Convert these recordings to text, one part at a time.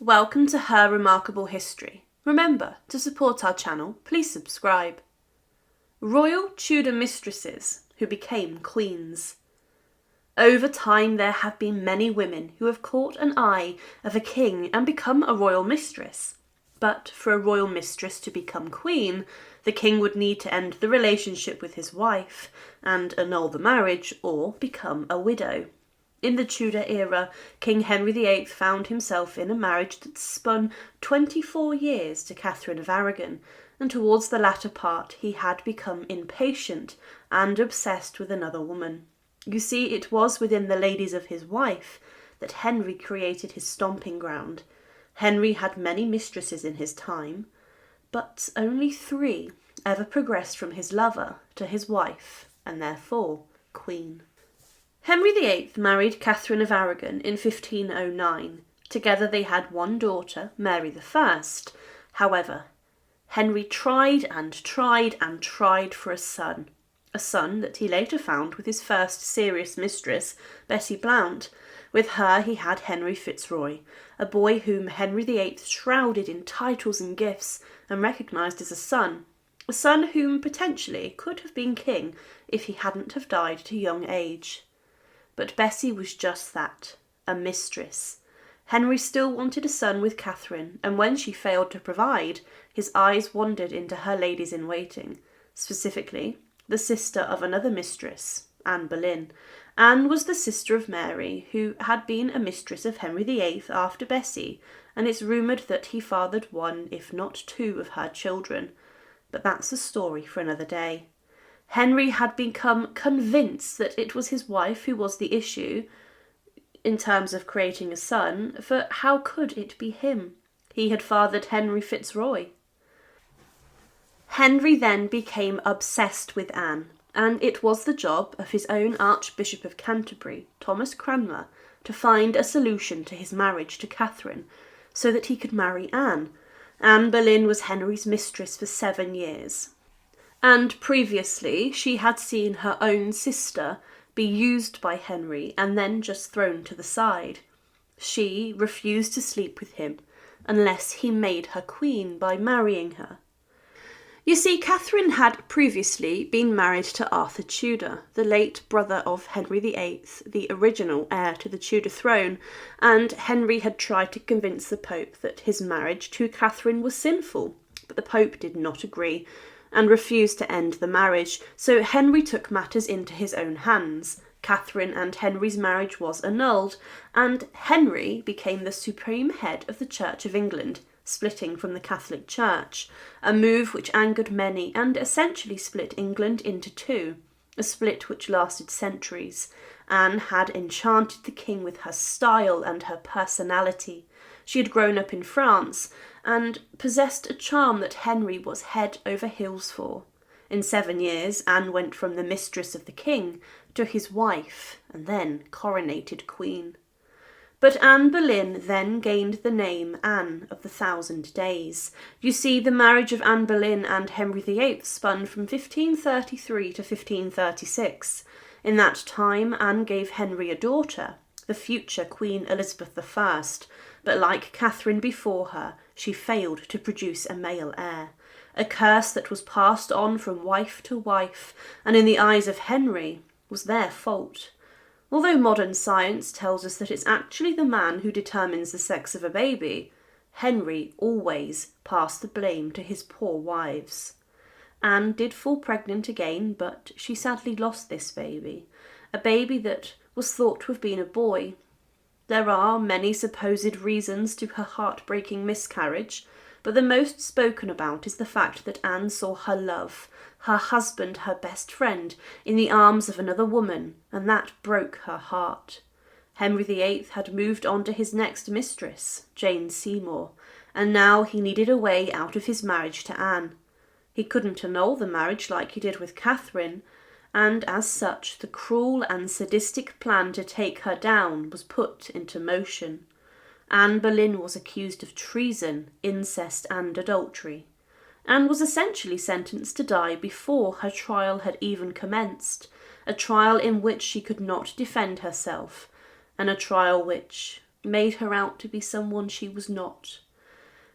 Welcome to Her Remarkable History. Remember, to support our channel, please subscribe. Royal Tudor mistresses who became queens. Over time there have been many women who have caught an eye of a king and become a royal mistress. But for a royal mistress to become queen, the king would need to end the relationship with his wife and annul the marriage or become a widow. In the Tudor era, King Henry VIII found himself in a marriage that spun 24 years to Catherine of Aragon, and towards the latter part he had become impatient and obsessed with another woman. You see, it was within the ladies of his wife that Henry created his stomping ground. Henry had many mistresses in his time, but only 3 ever progressed from his lover to his wife, and therefore queen. Henry VIII married Catherine of Aragon in 1509. Together they had one daughter, Mary I. However, Henry tried and tried and tried for a son that he later found with his first serious mistress, Betty Blount. With her he had Henry Fitzroy, a boy whom Henry VIII shrouded in titles and gifts and recognised as a son whom potentially could have been king if he hadn't have died at a young age. But Bessie was just that, a mistress. Henry still wanted a son with Catherine, and when she failed to provide, his eyes wandered into her ladies-in-waiting, specifically the sister of another mistress, Anne Boleyn. Anne was the sister of Mary, who had been a mistress of Henry VIII after Bessie, and it's rumoured that he fathered 1, if not 2, of her children. But that's a story for another day. Henry had become convinced that it was his wife who was the issue in terms of creating a son, for how could it be him? He had fathered Henry Fitzroy. Henry then became obsessed with Anne, and it was the job of his own Archbishop of Canterbury, Thomas Cranmer, to find a solution to his marriage to Catherine, so that he could marry Anne. Anne Boleyn was Henry's mistress for 7 years. And previously she had seen her own sister be used by Henry and then just thrown to the side. She refused to sleep with him unless he made her queen by marrying her. You see, Catherine had previously been married to Arthur Tudor, the late brother of Henry VIII, the original heir to the Tudor throne, and Henry had tried to convince the Pope that his marriage to Catherine was sinful, but the Pope did not agree and refused to end the marriage, so Henry took matters into his own hands. Catherine and Henry's marriage was annulled, and Henry became the supreme head of the Church of England, splitting from the Catholic Church, a move which angered many and essentially split England into 2, a split which lasted centuries. Anne had enchanted the king with her style and her personality. She had grown up in France and possessed a charm that Henry was head over heels for. In 7 years, Anne went from the mistress of the king to his wife and then coronated queen. But Anne Boleyn then gained the name Anne of the 1000 Days. You see, the marriage of Anne Boleyn and Henry VIII spun from 1533 to 1536. In that time, Anne gave Henry a daughter, the future Queen Elizabeth I, but like Catherine before her, she failed to produce a male heir, a curse that was passed on from wife to wife, and in the eyes of Henry was their fault. Although modern science tells us that it's actually the man who determines the sex of a baby, Henry always passed the blame to his poor wives. Anne did fall pregnant again, but she sadly lost this baby, a baby that was thought to have been a boy. There are many supposed reasons to her heartbreaking miscarriage, but the most spoken about is the fact that Anne saw her love, her husband, her best friend, in the arms of another woman, and that broke her heart. Henry VIII had moved on to his next mistress, Jane Seymour, and now he needed a way out of his marriage to Anne. He couldn't annul the marriage like he did with Catherine, and as such the cruel and sadistic plan to take her down was put into motion. Anne Boleyn was accused of treason, incest and adultery. Anne was essentially sentenced to die before her trial had even commenced, a trial in which she could not defend herself, and a trial which, made her out to be someone she was not.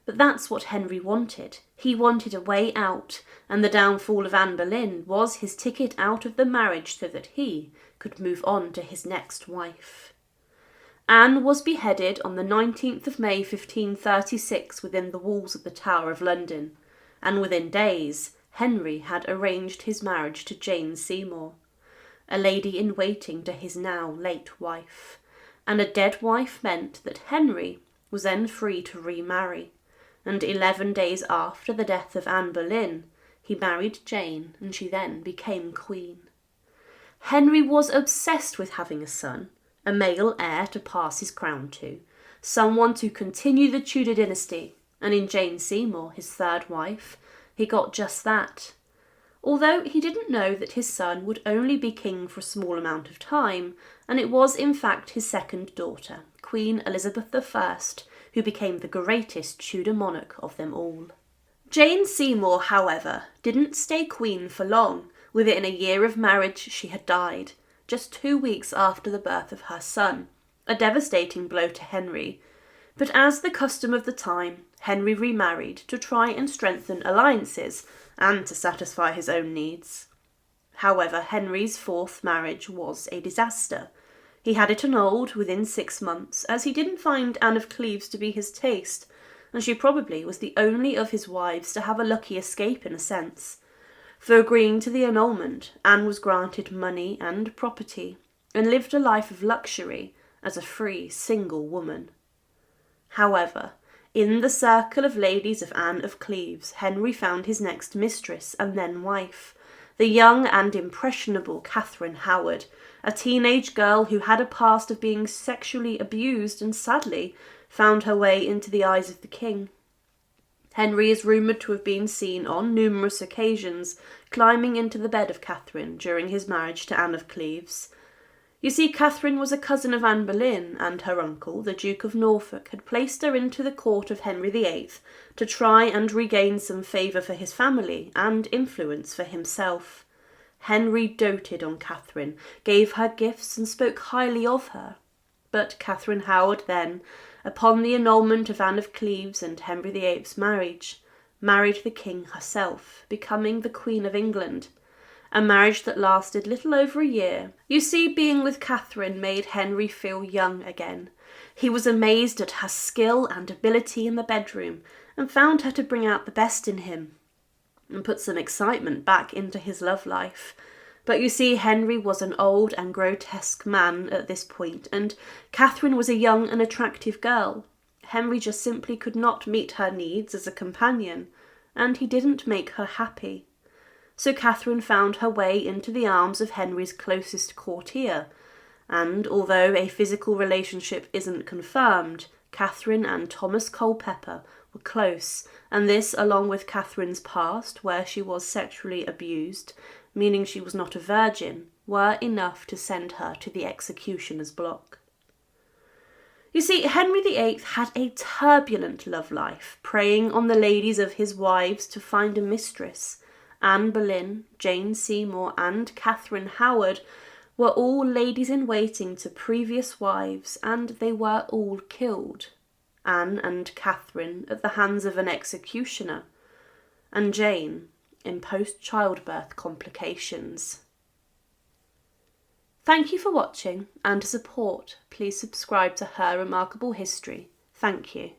But that's what Henry wanted. He wanted a way out, and the downfall of Anne Boleyn was his ticket out of the marriage so that he could move on to his next wife. Anne was beheaded on the 19th of May 1536 within the walls of the Tower of London, and within days Henry had arranged his marriage to Jane Seymour, a lady-in-waiting to his now late wife, and a dead wife meant that Henry was then free to remarry, and 11 days after the death of Anne Boleyn, he married Jane, and she then became queen. Henry was obsessed with having a son, a male heir to pass his crown to, someone to continue the Tudor dynasty, and in Jane Seymour, his third wife, he got just that. Although he didn't know that his son would only be king for a small amount of time, and it was in fact his second daughter, Queen Elizabeth I, who became the greatest Tudor monarch of them all. Jane Seymour, however, didn't stay queen for long. Within a year of marriage she had died, just 2 weeks after the birth of her son, a devastating blow to Henry. But as the custom of the time, Henry remarried to try and strengthen alliances and to satisfy his own needs. However, Henry's fourth marriage was a disaster. He had it annulled within 6 months, as he didn't find Anne of Cleves to be his taste, and she probably was the only of his wives to have a lucky escape in a sense. For agreeing to the annulment, Anne was granted money and property, and lived a life of luxury as a free, single woman. However, in the circle of ladies of Anne of Cleves, Henry found his next mistress and then wife, the young and impressionable Catherine Howard, a teenage girl who had a past of being sexually abused and sadly found her way into the eyes of the king. Henry is rumoured to have been seen on numerous occasions climbing into the bed of Catherine during his marriage to Anne of Cleves. You see, Catherine was a cousin of Anne Boleyn, and her uncle, the Duke of Norfolk, had placed her into the court of Henry VIII to try and regain some favour for his family and influence for himself. Henry doted on Catherine, gave her gifts and spoke highly of her. But Catherine Howard then, upon the annulment of Anne of Cleves and Henry VIII's marriage, married the king herself, becoming the Queen of England, a marriage that lasted little over a year. You see, being with Catherine made Henry feel young again. He was amazed at her skill and ability in the bedroom, and found her to bring out the best in him, and put some excitement back into his love life. But you see, Henry was an old and grotesque man at this point, and Catherine was a young and attractive girl. Henry just simply could not meet her needs as a companion, and he didn't make her happy. So Catherine found her way into the arms of Henry's closest courtier, and although a physical relationship isn't confirmed, Catherine and Thomas Culpeper were close, and this, along with Catherine's past, where she was sexually abused, meaning she was not a virgin, were enough to send her to the executioner's block. You see, Henry VIII had a turbulent love life, preying on the ladies of his wives to find a mistress. Anne Boleyn, Jane Seymour and Catherine Howard were all ladies-in-waiting to previous wives, and they were all killed. Anne and Catherine at the hands of an executioner, and Jane in post-childbirth complications. Thank you for watching, and to support, please subscribe to Her Remarkable History. Thank you.